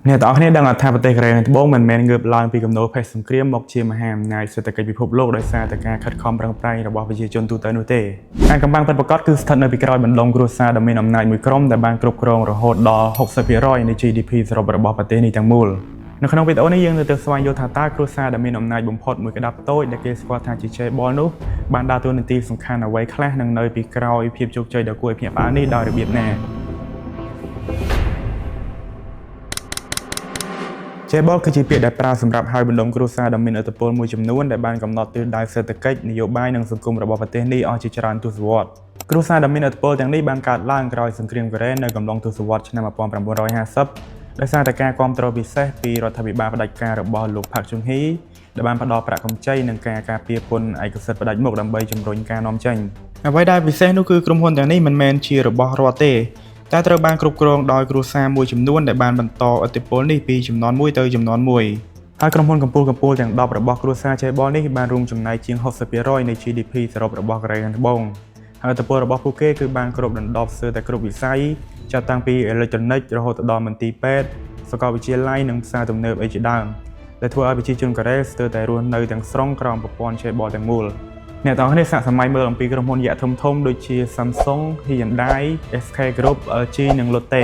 អ្នកទាំងអស់គ្នាដឹងថាប្រទេសកូរ៉េខាងត្បូងមិនមែនងើបឡើងពីគំនរភេទសង្គ្រាមមកជាមហាអំណាចសេដ្ឋកិច្ចពិភពលោកដោយសារតែការខិតខំប្រឹងប្រែងរបស់ប្រជាជនទូទៅនោះទេការកំបាំងពិតប្រាកដគឺស្ថិតនៅពីក្រោយបណ្ដុំគ្រួសារដ៏មានអំណាចមួយក្រុមដែលបានគ្រប់គ្រងរហូតដល់ 60% នៃ GDP សរុបរបស់ប្រទេសនេះទាំងមូលនៅក្នុងវីដេអូនេះយើងនឹងទៅស្វែងយល់ថាតើគ្រួសារដែលមានអំណាចបំផុតមួយក្តាប់តូចដែលគេស្គាល់ថាជា chaebol នោះបានដើរតួនាទីសំខាន់អ្វីខ្លះនឹងនៅពីក្រោយភាពជោគជ័យដ៏គួរឲ្យភ្ញាក់ផ្អើលនេះដោយរបៀបណាChaebol គឺជាពាក្យដែលប្រើសម្រាប់ហៅបណ្ដុំគ្រួសារដ៏មានឥទ្ធិពលមួយចំនួនដែលបានកំណត់ទិសដៅសេដ្ឋកិច្ចនយោបាយនិងសង្គមរបស់ប្រទេសនេះអស់ជាច្រើនទសវត្សរ៍គ្រួសារដ៏មានឥទ្ធិពលទាំងនេះបានកើតឡើងក្រោយសង្គ្រាមកូរ៉េនៅកំឡុងទសវត្សរ៍ឆ្នាំ1950ដោយសារតែការគាំទ្រពិសេសពីរដ្ឋាភិបាលផ្ដាច់ការរបស់លោក Park Chung-hee ដែលបានផ្ដល់ប្រាក់កម្ចីនិងការការពារពន្ធឯកសិទ្ធិផ្ដាច់មុខដើម្បីជំរុញការនាំចេញអ្វីដែលពិសេសនោះគឺក្រុមហ៊ុនទាំងនេះមិនមែនជារបស់រដ្ឋទេតែត្រូវបានគ្រប់គ្រងដោយគ្រួសារមួយចំនួនដែលបានបន្តឥទ្ធិពលនេះពីជំនាន់មួយទៅជំនាន់មួយហើយក្រុមហ៊ុនកំពូលទាំង10របស់គ្រួសារ Chaebol នេះបានរួមចំណែកជាង 60% នៃ GDP សរុបរបស់កូរ៉េខាងត្បូងហើយឥទ្ធិពលរបស់ពួកគេគឺបានគ្របដណ្ដប់ស្ទើរតែគ្រប់វិស័យចាប់តាំងពីអេឡិចត្រូនិករហូតដល់មន្ទីរពេទ្យសាកលវិទ្យាល័យនិងផ្សារទំនើបអីជាដើមដែលធ្វើឲ្យប្រជាជនកូរ៉េស្ទើរតែរស់នៅទាំងស្រុងក្រោមប្រព័ន្ធ Chaebol ទាំងមូលអ្នកទាំងអស់គ្នាសាកសម័យមើលអំពីក្រុមហ៊ុនយក្សធំៗដូចជា Samsung, Hyundai, SK Group, LG និង Lotte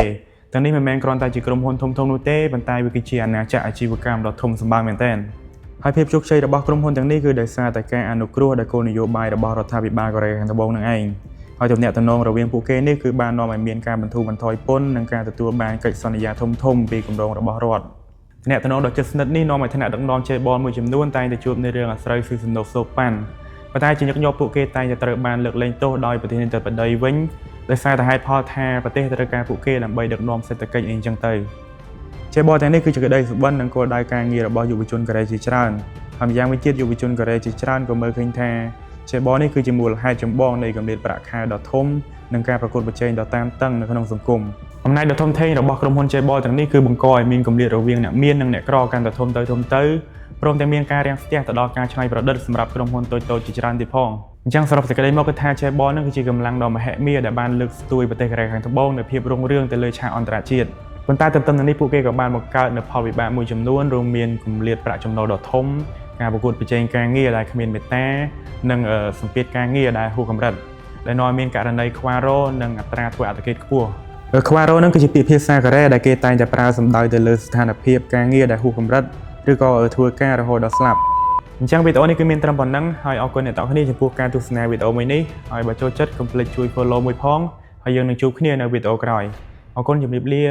ទាំងនេះមិនមែនគ្រាន់តែជាក្រុមហ៊ុនធំៗនោះទេប៉ុន្តែវាគឺជាអាណាចក្រអាជីវកម្មដ៏ធំសម្បើមមែនទែនហើយភាពជោគជ័យរបស់ក្រុមហ៊ុនទាំងនេះគឺដោយសារតែការអនុគ្រោះដោយគោលនយោបាយរបស់រដ្ឋាភិបាលកូរ៉េខាងត្បូងនឹងឯងហើយទំនាក់ទំនងរវាងពួកគេនេះគឺបាននាំឲ្យមានការបន្ធូរបន្ថយពន្ធនិងការទទួលបានកិច្ចសន្យាធំៗពីគម្រោងរបស់រដ្ឋទំនាក់ទំនងដ៏ជិតស្និទ្ធនេះនាំឲ្យថ្នាក់ដឹកនាំ Chaebol មួយចំនួនតែងតែជួបនៅរឿងអាស្រូវស៊ីសំណុកសូប៉ាន់ប៉ុន្តែជាញឹកញាប់ពួកគេតែងតែត្រូវបានលើកលែងទោសដោយប្រធានាធិបតីវិញដោយសារតែហេតុផលថាប្រទេសត្រូវការពួកគេដើម្បីដឹកនាំសេដ្ឋកិច្ចអីចឹងទៅ Chaebol ទាំងនេះគឺជាក្តីសុបិននិងគោលដៅការងាររបស់យុវជនកូរ៉េជាច្រើនហើយម្យ៉ាងវិញទៀតយុវជនកូរ៉េជាច្រើនក៏មើលឃើញថា Chaebol នេះគឺជាមូលហេតុចម្បងនៃកម្រិតប្រាក់ខែដ៏ធំនិងការប្រកួតប្រជែងដ៏តានតឹងនៅក្នុងសង្គមអំណាចដ៏ធំធេងរបស់ក្រុមហ៊ុន Chaebol ទាំងនេះគឺបង្កឲ្យមានគម្លាតរវាងអ្នកមាននិងអ្នកក្រកាន់តែធំទៅព្រមទាំងមានការរាំងស្ទះទៅដល់ការច្នៃប្រឌិតសម្រាប់ក្រុមហ៊ុនតូចៗជាច្រើនទៀតផងអញ្ចឹងសរុបសេចក្តីមកគឺថា Chaebol នឹងគឺជាកម្លាំងដ៏មហិមាដែលបានលើកស្ទួយប្រទេសកូរ៉េខាងត្បូងនៅភាពរុងរឿងទៅលើឆាកអន្តរជាតិប៉ុន្តែទន្ទឹមនឹងនេះពួកគេក៏បានបង្កើតនូវផលវិបាកមួយចំនួនរួមមានគម្លាតប្រាក់ចំណូលដ៏ធំការប្រកួតប្រជែងការងារដែលគ្មានមេត្តានិងសម្ពាធការងារដែលហួសកម្រិតដែលនាំឲ្យមានករណីខ្វះរនិងអត្រាធ្វើអត្តឃាតខ្ពស់ខ្វះរនឹងគឺជាពាក្យភាសាកូរ៉េដែលគេតែងតែប្រើសំដៅទៅលើស្ថានភាពការងារដែលហួសកម្រិតឬក៏ធ្វើការរហូតដល់ស្លាប់អញ្ចឹងវីដេអូនេះគឺមានត្រឹមប៉ុណ្ណឹងហើយអរគុណអ្នកទាំងអស់គ្នាចំពោះការទស្សនាវីដេអូមួយនេះហើយបើចូលចិត្តកុំភ្លេចជួយ follow មួយផងហើយយើងនឹងជួបគ្នានៅវីដេអូក្រោយអរគុណជម្រាបលា